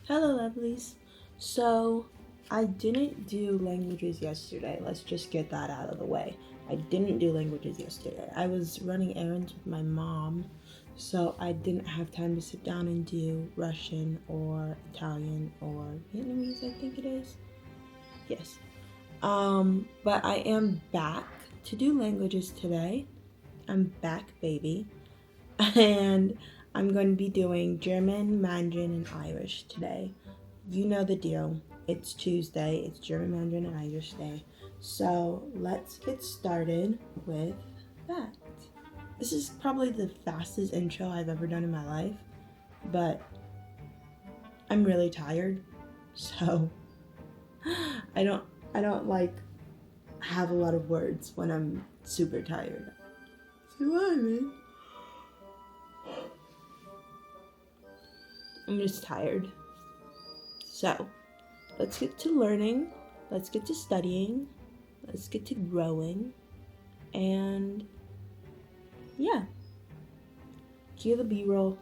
Hello, lovelies. So, I didn't do languages yesterday. Let's just get that out of the way. I didn't do languages yesterday. I was running errands with my mom, so I didn't have time to sit down and do Russian or Italian or Vietnamese, I think it is. Yes. But I am back to do languages today. I'm back, baby. And I'm going to be doing German, Mandarin, and Irish today. You know the deal. It's Tuesday. It's German, Mandarin, and Irish Day. So let's get started with that. This is probably the fastest intro I've ever done in my life, but I'm really tired, so I don't like have a lot of words when I'm super tired. See what I mean? I'm just tired. So, let's get to learning, let's get to studying, let's get to growing, and yeah. Cue the B-roll.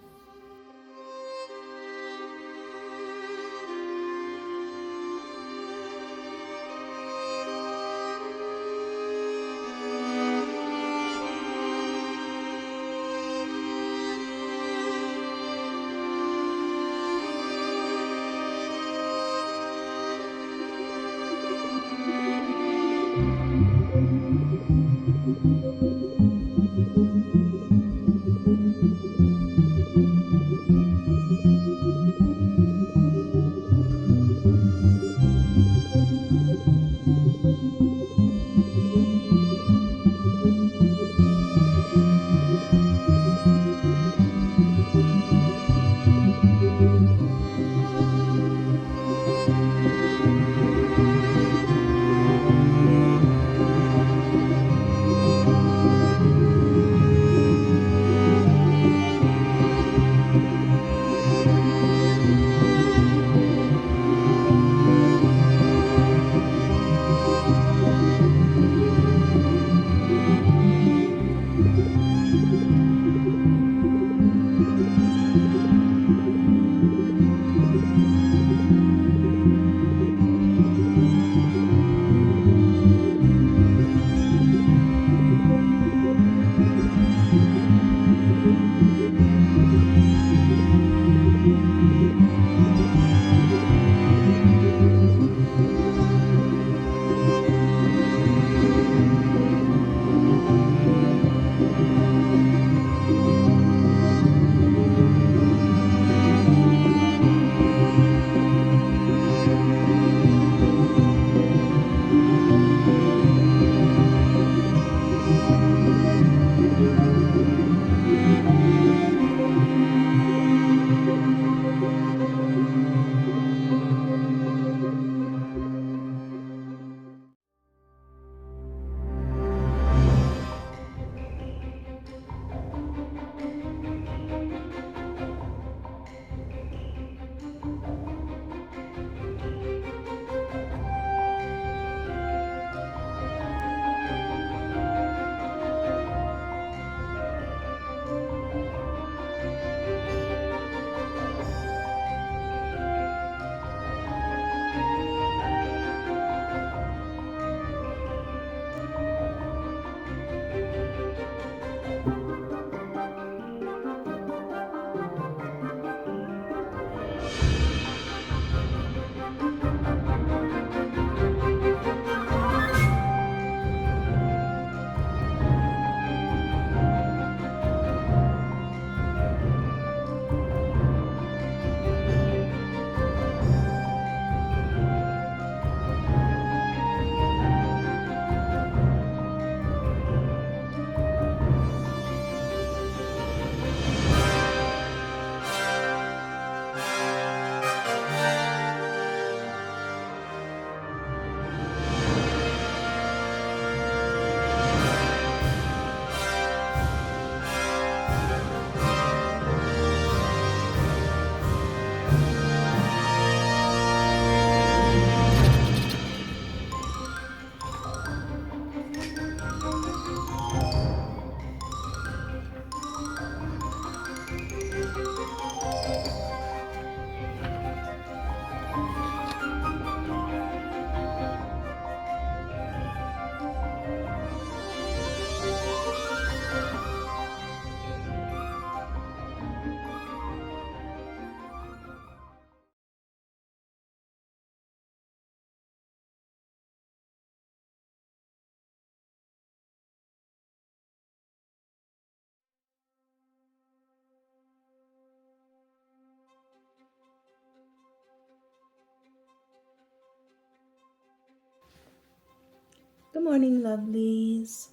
Good morning, lovelies.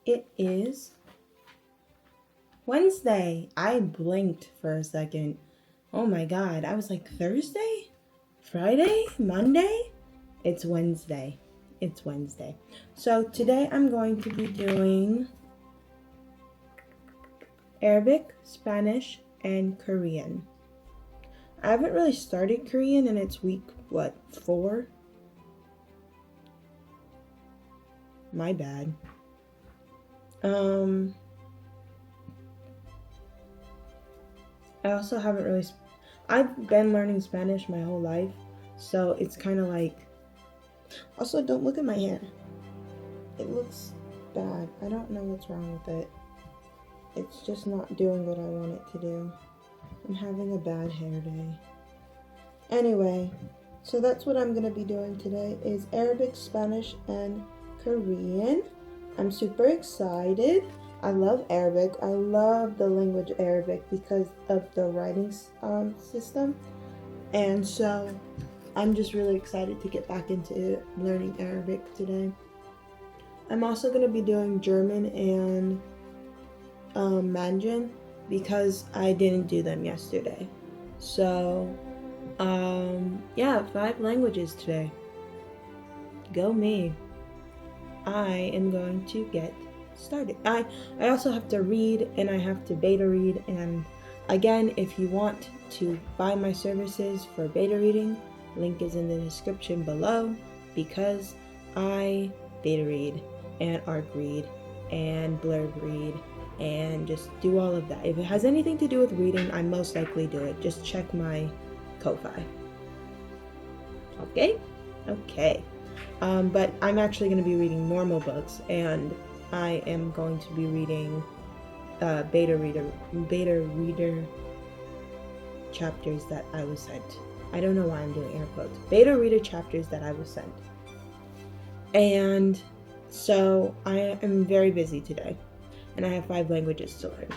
It is Wednesday. I blinked for a second. Oh my god, I was like, Thursday? Friday? Monday? It's Wednesday. It's Wednesday. So today I'm going to be doing Arabic, Spanish, and Korean. I haven't really started Korean and it's week, 4? My bad. I also haven't really, I've been learning Spanish my whole life, so it's kind of like, also don't look at my hair. It looks bad. I don't know what's wrong with it. It's just not doing what I want it to do. I'm having a bad hair day. Anyway, so that's what I'm going to be doing today is Arabic, Spanish, and Korean. I'm super excited. I love Arabic. I love the language Arabic because of the writing system. And so I'm just really excited to get back into learning Arabic today. I'm also going to be doing German and Mandarin because I didn't do them yesterday. So, yeah, 5 languages today. Go me. I am going to get started. I also have to read and I have to beta read, and again, if you want to buy my services for beta reading, link is in the description below because I beta read and arc read and blurb read and just do all of that. If it has anything to do with reading, I most likely do it. Just check my Ko-Fi. Okay. But I'm actually going to be reading normal books, and I am going to be reading beta reader chapters that I was sent. I don't know why I'm doing air quotes. Beta reader chapters that I was sent. And so I am very busy today, and I have 5 languages to learn.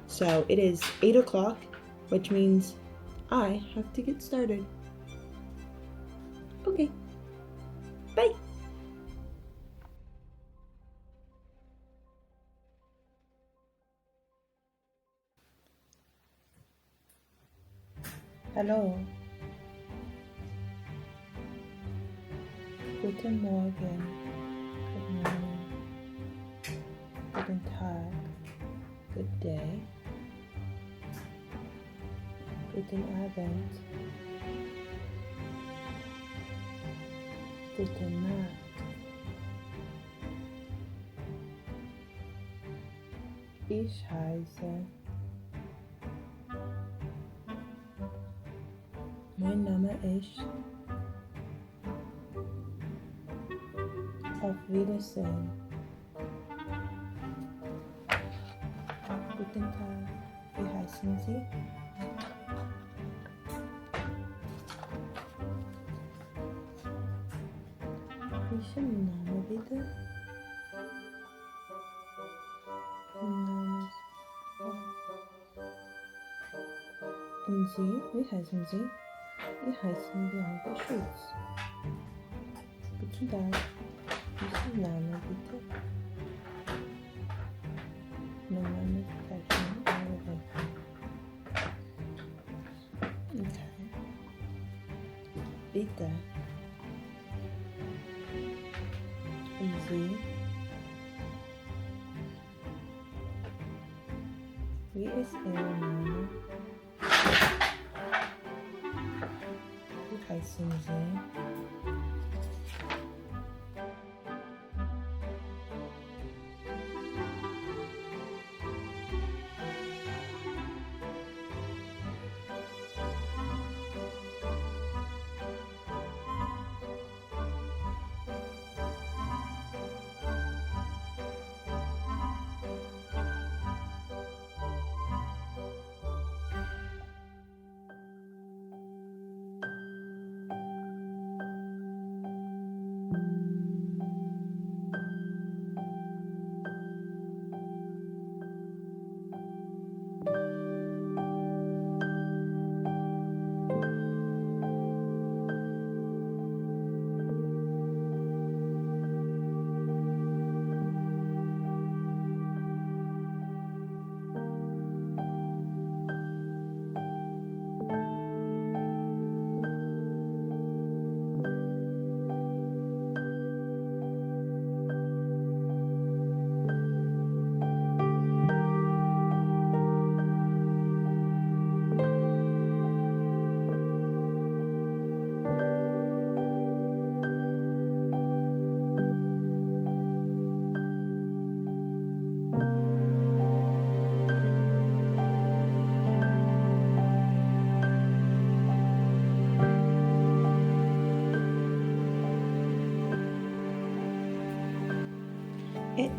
So it is 8 o'clock, which means I have to get started. Okay. Bye. Hallo. Guten Morgen. Good morning. Guten Tag. Good day. Guten Abend. Gute Nacht. Ich heiße. Mein Name ist. Auf Wiedersehen. Guten Tag. Wie heißen Sie? Welchen Namen bitte? Und Sie? Wie heißen Sie? Wir heißen Bianca Schulz. Guten Tag. Welchen Namen bitte? Mein Name ist Katrin. Okay. Bitte. Und Sie? Wie ist Ihr Name? Wie heißen Sie?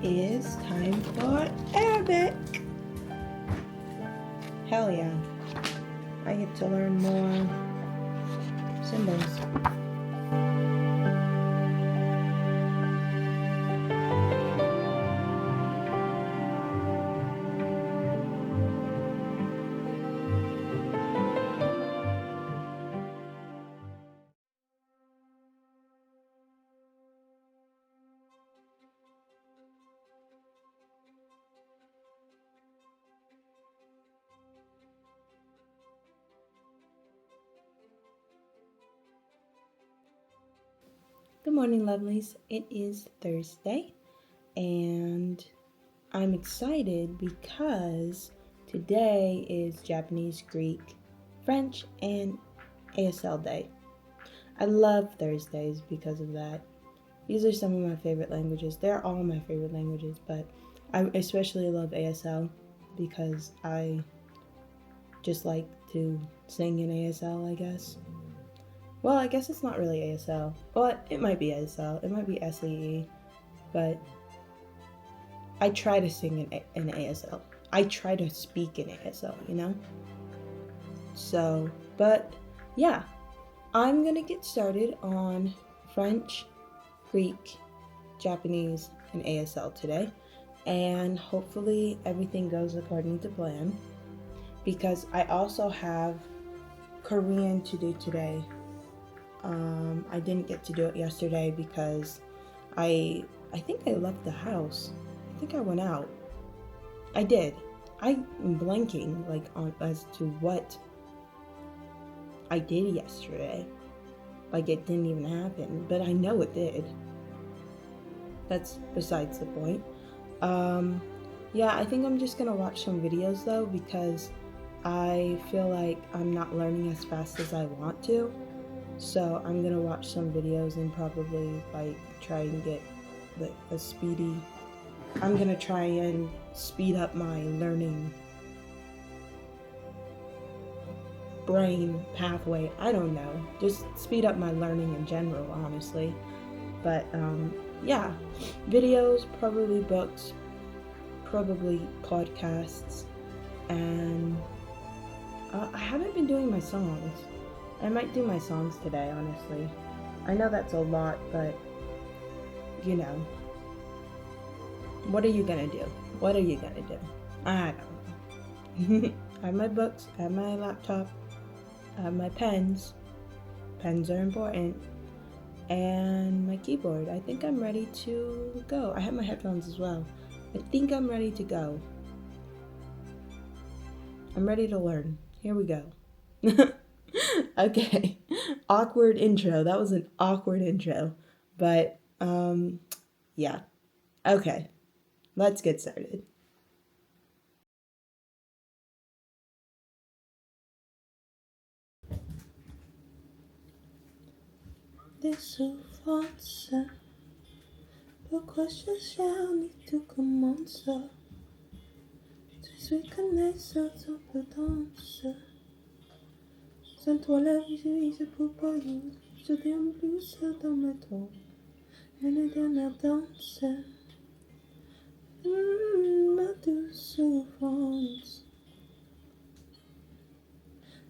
is time for Arabic. Hell yeah. I get to learn more symbols. Good morning, lovelies. It is Thursday, and I'm excited because today is Japanese, Greek, French, and ASL Day. I love Thursdays because of that. These are some of my favorite languages. They're all my favorite languages, but I especially love ASL because I just like to sing in ASL, I guess. Well, I guess it's not really ASL. Well, it might be ASL. It might be SEE. But I try to sing in ASL. I try to speak in ASL, you know? So, but yeah. I'm gonna get started on French, Greek, Japanese, and ASL today. And hopefully everything goes according to plan. Because I also have Korean to do today. I didn't get to do it yesterday because I think I left the house. I think I went out. I did. I'm blanking as to what I did yesterday. Like it didn't even happen, but I know it did. That's besides the point. Yeah, I think I'm just gonna watch some videos though because I feel like I'm not learning as fast as I want to. So I'm gonna watch some videos and probably try and get a speedy. I'm gonna try and speed up my learning brain pathway. I don't know, just speed up my learning in general, honestly. But yeah, videos, probably books, probably podcasts, and I haven't been doing my songs. I might do my songs today, honestly. I know that's a lot, but, you know. What are you gonna do? What are you gonna do? I don't know. I have my books, I have my laptop, I have my pens. Pens are important. And my keyboard. I think I'm ready to go. I have my headphones as well. I think I'm ready to go. I'm ready to learn. Here we go. Okay. Awkward intro. That was an awkward intro. But, yeah. Okay. Let's get started. Des souffrances. Pourquoi chercher tout commence? Tu suis connaisseur ton potence. Sans toi la vie je peux pas vivre. Je t'aime plus dans ma tombe. Et la dernière danse. Ma douce souffrance.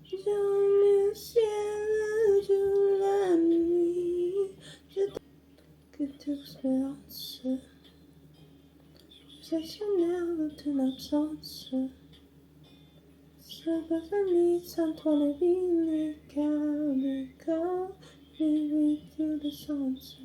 J'aime le ciel, je la nuit. Je que toute espérance. J'actionnaire de ton absence. Ça va venir sans toi la vie, le corps, vérité de sens.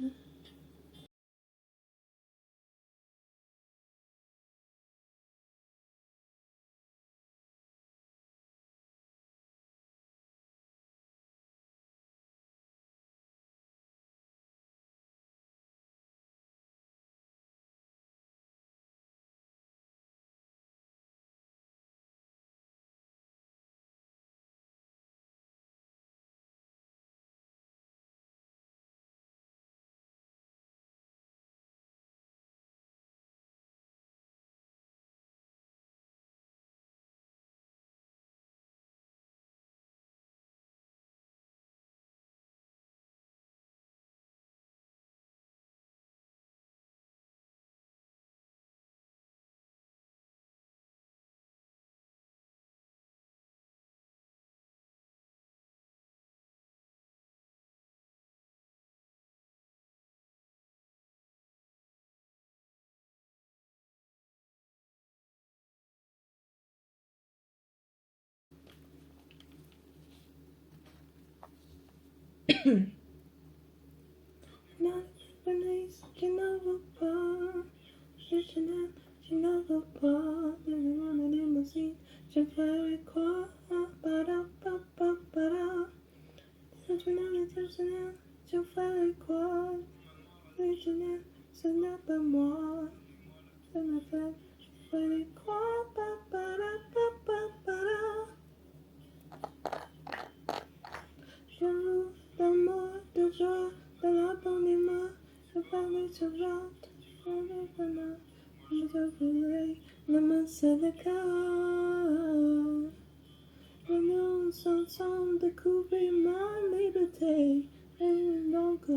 Découvrir ma liberté et donc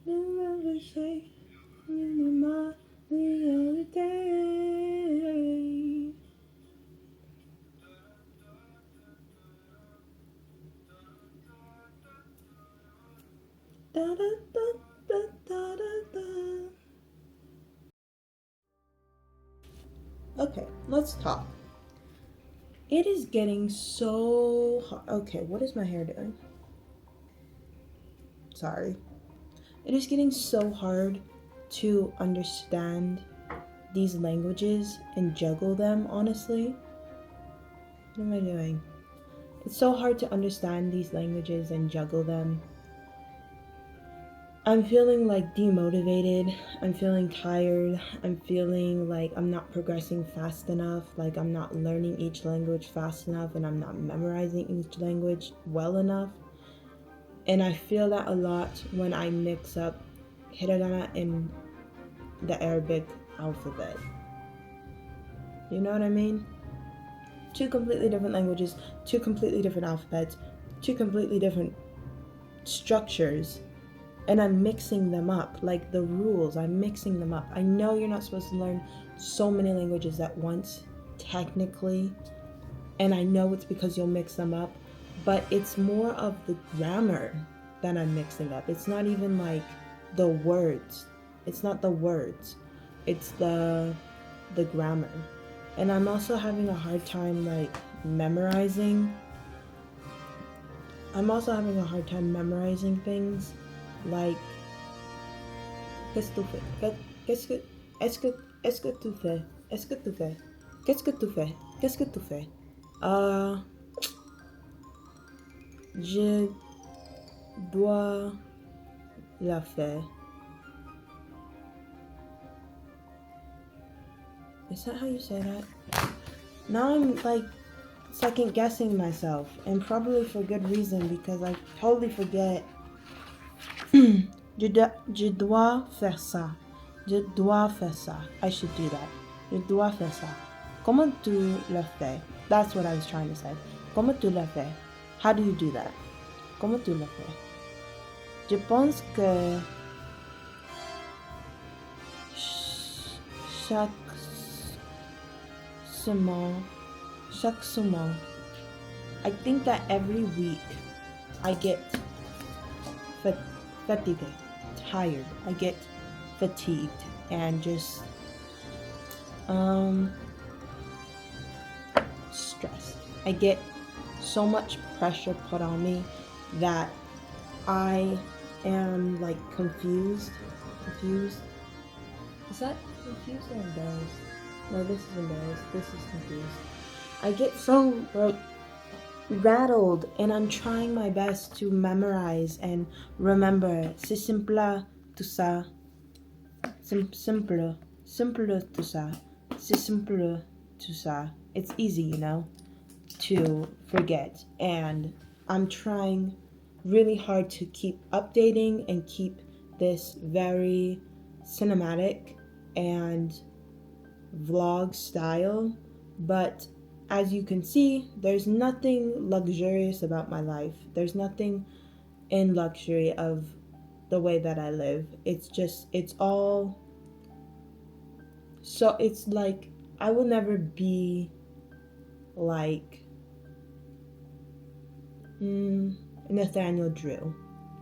ne sais ma réalité. Da, da, da, da, da, da, da. Okay, let's talk. It is getting so hard. Okay, what is my hair doing? Sorry. It is getting so hard to understand these languages and juggle them, honestly. What am I doing? It's so hard to understand these languages and juggle them. I'm feeling like demotivated. I'm feeling tired. I'm feeling like I'm not progressing fast enough, like I'm not learning each language fast enough, and I'm not memorizing each language well enough. And I feel that a lot when I mix up hiragana and the Arabic alphabet. You know what I mean? Two completely different languages, two completely different alphabets, two completely different structures. And I'm mixing them up, like the rules, I'm mixing them up. I know you're not supposed to learn so many languages at once, technically, and I know it's because you'll mix them up, but it's more of the grammar that I'm mixing up. It's not even like the words. It's not the words. It's the grammar. And I'm also having a hard time like memorizing. Things. Like, qu'est-ce que tu fais? Est-ce que tu fais? Qu'est-ce que tu fais? Je dois la faire. Is that how you say that? Now I'm like second guessing myself, and probably for good reason, because I totally forget. Je dois faire ça. Je dois faire ça. I should do that. Je dois faire ça. Comment tu le fais? That's what I was trying to say. Comment tu le fais? How do you do that? Comment tu le fais? Je pense que chaque semaine, I think that every week I get fatigued, tired. I get fatigued and just stressed. I get so much pressure put on me that I am like confused. Is that confused or embarrassed? No, this is embarrassed. This is confused. I get so like rattled, and I'm trying my best to memorize and remember. C'est simple tout ça. Simple tout ça. C'est simple tout ça. It's easy, you know, to forget. And I'm trying really hard to keep updating and keep this very cinematic and vlog style, but as you can see, there's nothing luxurious about my life. There's nothing in luxury of the way that I live. It's all, so it's like I will never be like Nathaniel Drew,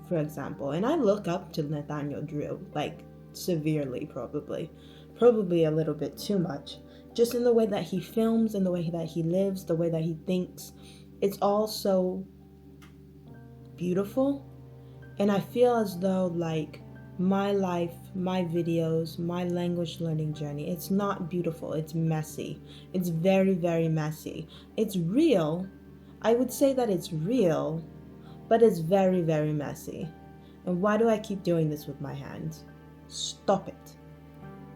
for example. And I look up to Nathaniel Drew, like severely, probably a little bit too much, just in the way that he films, in the way that he lives, the way that he thinks. It's all so beautiful, And I feel as though like my life, my videos, my language learning journey, it's not beautiful. It's messy. It's very, very messy. It's real. I would say that it's real, but it's very, very messy. And why do I keep doing this with my hands? Stop it.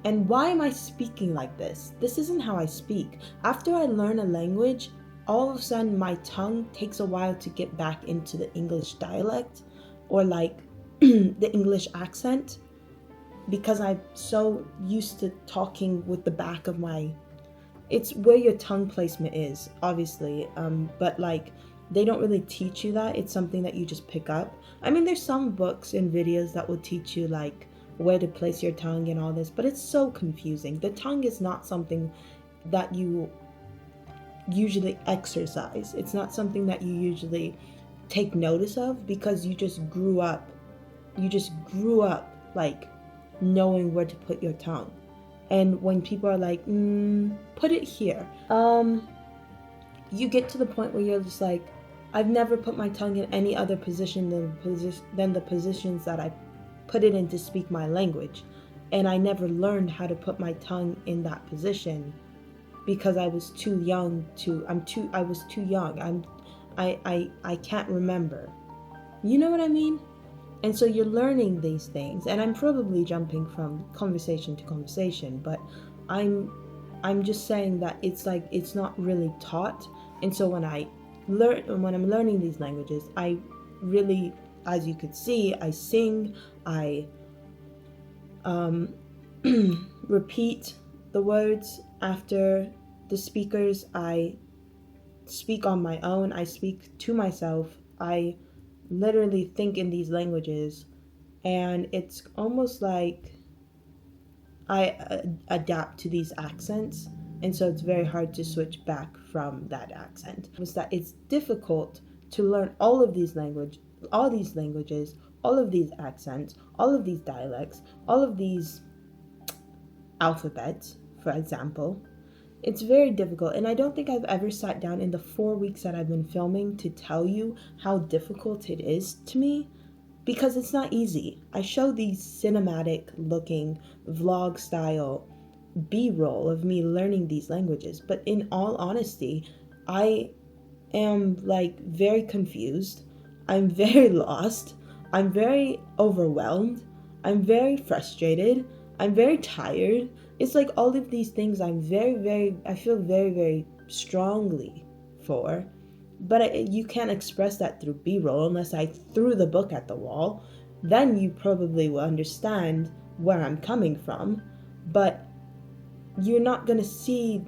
And why am I speaking like this? This isn't how I speak. After I learn a language, all of a sudden my tongue takes a while to get back into the English dialect or like the English accent, because I'm so used to talking with the back of my, it's where your tongue placement is, obviously, but like they don't really teach you that. It's something that you just pick up. I mean, there's some books and videos that will teach you like where to place your tongue and all this, but it's so confusing. The tongue is not something that you usually exercise. It's not something that you usually take notice of, because you just grew up like knowing where to put your tongue. And when people are like, put it here, you get to the point where you're just like, I've never put my tongue in any other position than the positions that I put it in to speak my language. And I never learned how to put my tongue in that position because I was too young I can't remember. You know what I mean? And so you're learning these things, and I'm probably jumping from conversation to conversation, but I'm just saying that it's like it's not really taught. And so when I'm learning these languages, I really, as you could see, I sing, I repeat the words after the speakers, I speak on my own, I speak to myself, I literally think in these languages, and it's almost like I adapt to these accents, and so it's very hard to switch back from that accent. It's difficult to learn all of these languages, all of these accents, all of these dialects, all of these alphabets, for example. It's very difficult, and I don't think I've ever sat down in the 4 weeks that I've been filming to tell you how difficult it is to me, because it's not easy. I show these cinematic looking vlog style B-roll of me learning these languages, but in all honesty, I am like very confused. I'm very lost. I'm very overwhelmed. I'm very frustrated. I'm very tired. It's like all of these things I feel very, very strongly for, but you can't express that through B-roll unless I threw the book at the wall. Then you probably will understand where I'm coming from, but you're not gonna see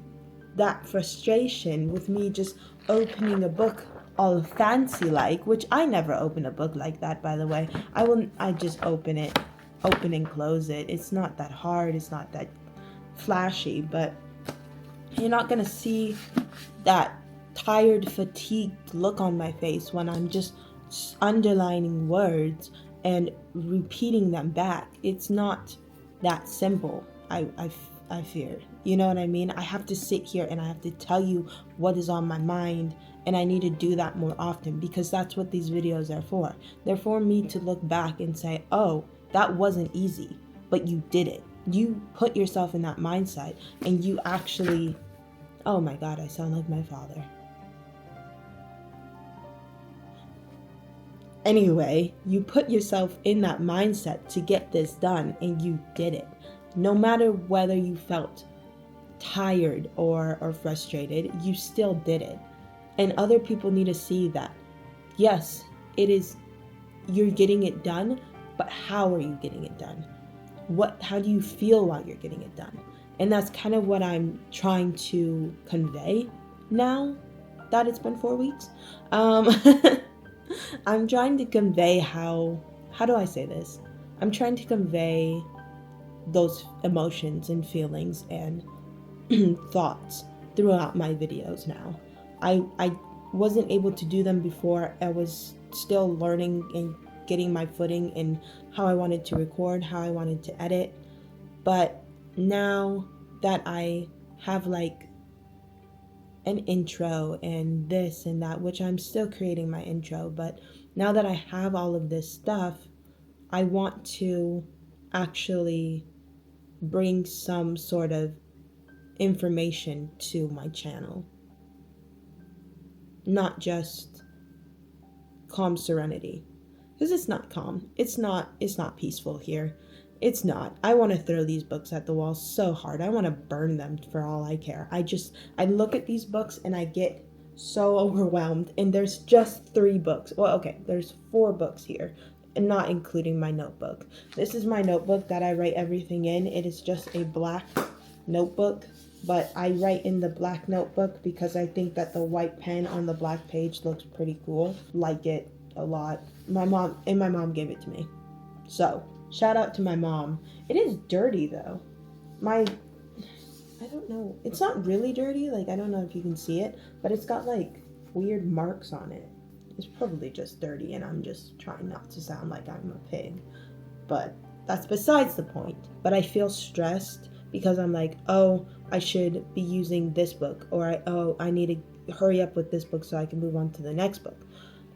that frustration with me just opening a book all fancy like, which I never open a book like that, by the way. I just open and close it. It's not that hard, it's not that flashy, but you're not gonna see that tired, fatigued look on my face when I'm just underlining words and repeating them back. It's not that simple. I fear. You know what I mean? I have to sit here and I have to tell you what is on my mind, and I need to do that more often, because that's what these videos are for. They're for me to look back and say, oh, that wasn't easy, but you did it. You put yourself in that mindset, and you actually, oh my God, I sound like my father. Anyway, you put yourself in that mindset to get this done, and you did it. No matter whether you felt tired or frustrated, you still did it. And other people need to see that. Yes, you're getting it done, but how are you getting it done? How do you feel while you're getting it done? And that's kind of what I'm trying to convey now that it's been 4 weeks. I'm trying to convey how do I say this? I'm trying to convey those emotions and feelings and thoughts throughout my videos now. I wasn't able to do them before. I was still learning and getting my footing in how I wanted to record, how I wanted to edit. But now that I have like an intro and this and that, which I'm still creating my intro, but now that I have all of this stuff, I want to actually bring some sort of information to my channel. Not just calm serenity. Because it's not calm. It's not peaceful here. It's not. I want to throw these books at the wall so hard. I want to burn them for all I care. I look at these books and I get so overwhelmed. And there's just 3 books. Well, okay, there's 4 books here, and not including my notebook. This is my notebook that I write everything in. It is just a black notebook, but I write in the black notebook because I think that the white pen on the black page looks pretty cool. Like it a lot. My mom gave it to me. So, shout out to my mom. It is dirty though. I don't know. It's not really dirty. Like, I don't know if you can see it, but it's got like weird marks on it. It's probably just dirty and I'm just trying not to sound like I'm a pig. But that's besides the point. But I feel stressed because I'm like, oh, I should be using this book, or I need to hurry up with this book so I can move on to the next book.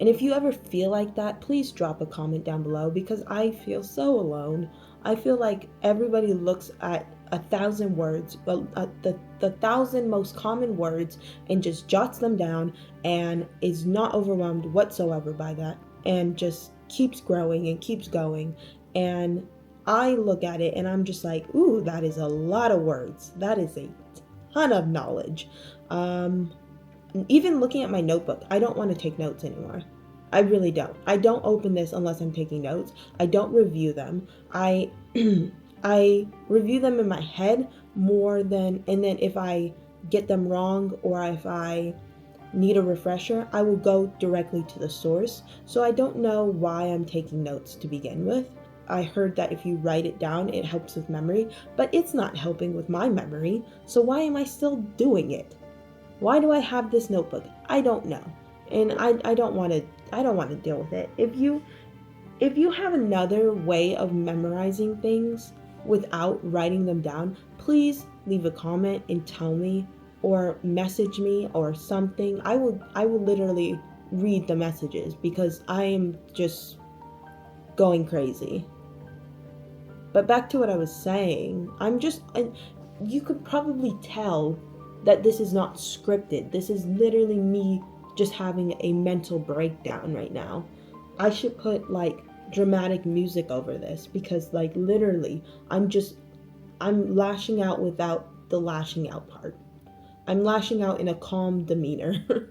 And if you ever feel like that, please drop a comment down below, because I feel so alone. I feel like everybody looks at 1,000 words, the 1,000 most common words, and just jots them down and is not overwhelmed whatsoever by that, and just keeps growing and keeps going. And I look at it and I'm just like, ooh, that is a lot of words. That is a ton of knowledge. Even looking at my notebook, I don't want to take notes anymore. I really don't. I don't open this unless I'm taking notes. I don't review them. I review them in my head more than, and then if I get them wrong or if I need a refresher, I will go directly to the source. So I don't know why I'm taking notes to begin with. I heard that if you write it down, it helps with memory, but it's not helping with my memory. So why am I still doing it? Why do I have this notebook? I don't know. And I don't want to deal with it. If you have another way of memorizing things without writing them down, please leave a comment and tell me, or message me or something. I will literally read the messages because I am just going crazy. But back to what I was saying, you could probably tell that this is not scripted. This is literally me just having a mental breakdown right now. I should put like dramatic music over this, because like literally I'm lashing out without the lashing out part. I'm lashing out in a calm demeanor.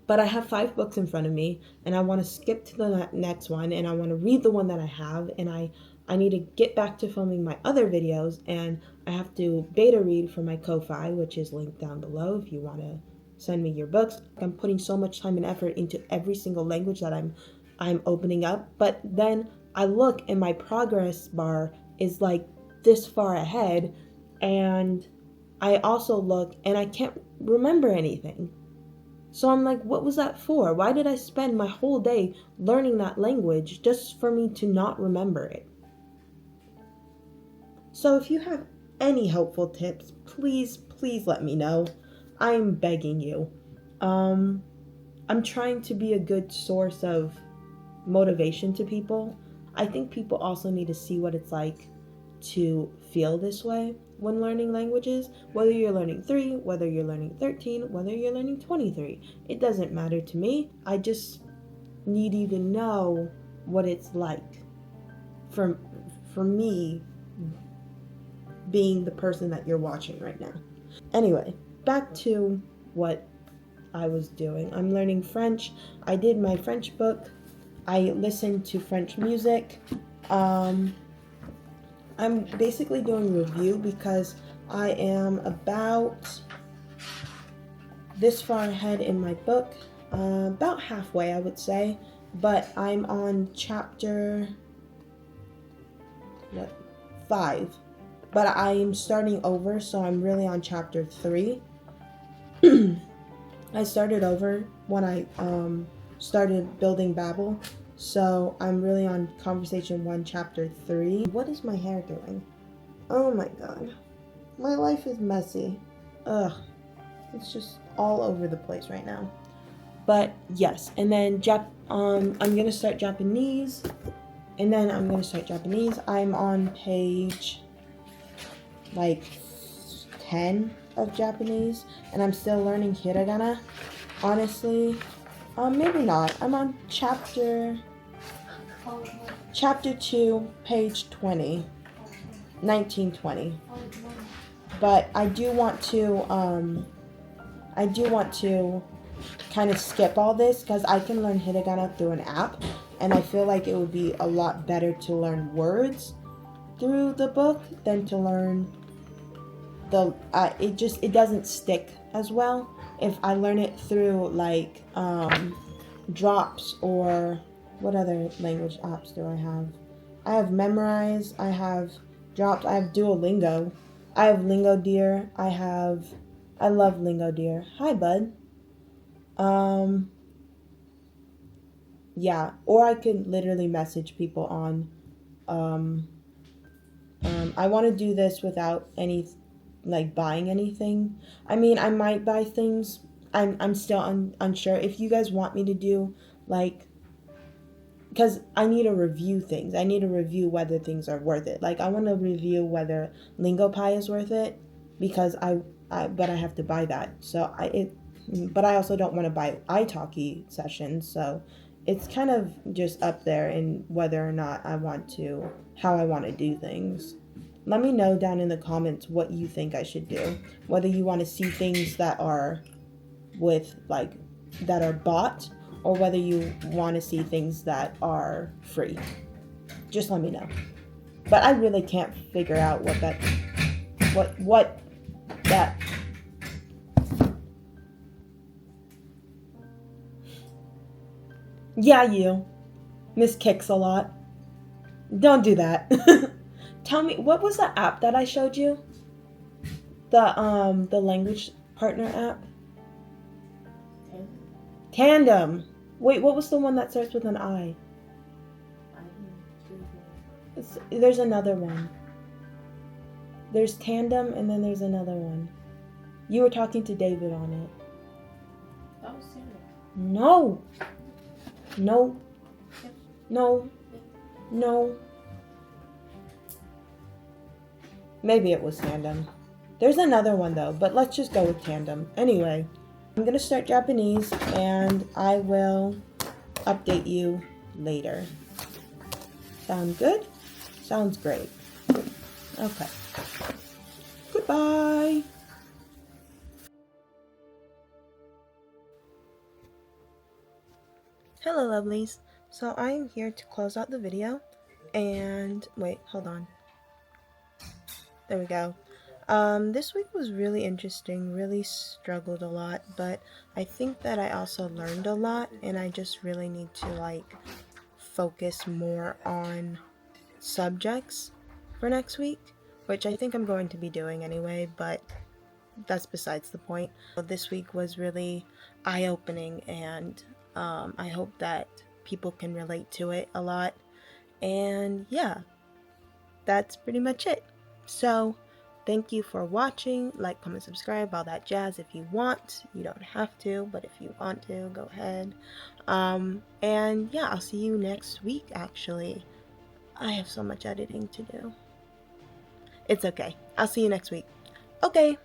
But I have 5 books in front of me, and I want to skip to the next one, and I want to read the one that I have, and I need to get back to filming my other videos, and I have to beta read for my Ko-Fi, which is linked down below if you want to send me your books. I'm putting so much time and effort into every single language that I'm opening up, but then I look and my progress bar is like this far ahead, and I also look and I can't remember anything. So I'm like, what was that for? Why did I spend my whole day learning that language just for me to not remember it? So if you have any helpful tips, please let me know. I'm begging you. I'm trying to be a good source of motivation to people. I think people also need to see what it's like to feel this way when learning languages, whether you're learning 3, whether you're learning 13, whether you're learning 23. It doesn't matter to me. I just need you to know what it's like for me being the person that you're watching right now. Anyway, back to what I was doing. I'm learning French. I did my French book. I listened to French music. I'm basically doing review because I am about this far ahead in my book, about halfway I would say, but I'm on chapter 5, but I am starting over, so I'm really on chapter 3. I started over when I started building Babel. So I'm really on conversation 1, chapter 3. What is my hair doing? Oh my god. My life is messy. Ugh. It's just all over the place right now. But yes, and then I'm gonna start Japanese, and then I'm gonna start Japanese. I'm on page like 10 of Japanese, and I'm still learning hiragana. Honestly, maybe not. I'm on chapter 2, page 20, 1920. But I do want to kind of skip all this because I can learn hiragana through an app, and I feel like it would be a lot better to learn words through the book than to learn it doesn't stick as well if I learn it through like drops. Or what other language apps do I have? I have Memorize, I have Drops, I have Duolingo, I have Lingo Deer, I love Lingo Deer. Hi, bud. Yeah, or I could literally message people on I want to do this without any like buying anything. I mean, I might buy things. I'm still unsure. If you guys want me to do like, because I need to review things. I need to review whether things are worth it. Like I want to review whether LingoPie is worth it, because but I have to buy that. But I also don't want to buy italki sessions. So it's kind of just up there in whether or not how I want to do things. Let me know down in the comments what you think I should do. Whether you want to see things that are that are bought, or whether you want to see things that are free. Just let me know. But I really can't figure out what that. Yeah, you. Miss Kicks a lot. Don't do that. Tell me, what was the app that I showed you? The language partner app? Tandem. Wait, what was the one that starts with an I? There's another one. There's Tandem, and then there's another one. You were talking to David on it. That was Sarah. No. No. No. No. Maybe it was Tandem. There's another one though, but let's just go with Tandem. Anyway, I'm gonna start Japanese, and I will update you later. Sound good? Sounds great. Okay. Goodbye. Hello, lovelies. So I am here to close out the video, and wait, hold on. There we go. This week was really interesting, really struggled a lot, but I think that I also learned a lot, and I just really need to focus more on subjects for next week, which I think I'm going to be doing anyway, but that's besides the point. This week was really eye-opening, and I hope that people can relate to it a lot, and yeah, that's pretty much it. So thank you for watching. Like, comment, subscribe, all that jazz if you want. You don't have to, but if you want to, go ahead. And yeah, I'll see you next week. Actually, I have so much editing to do. It's okay. I'll see you next week. Okay.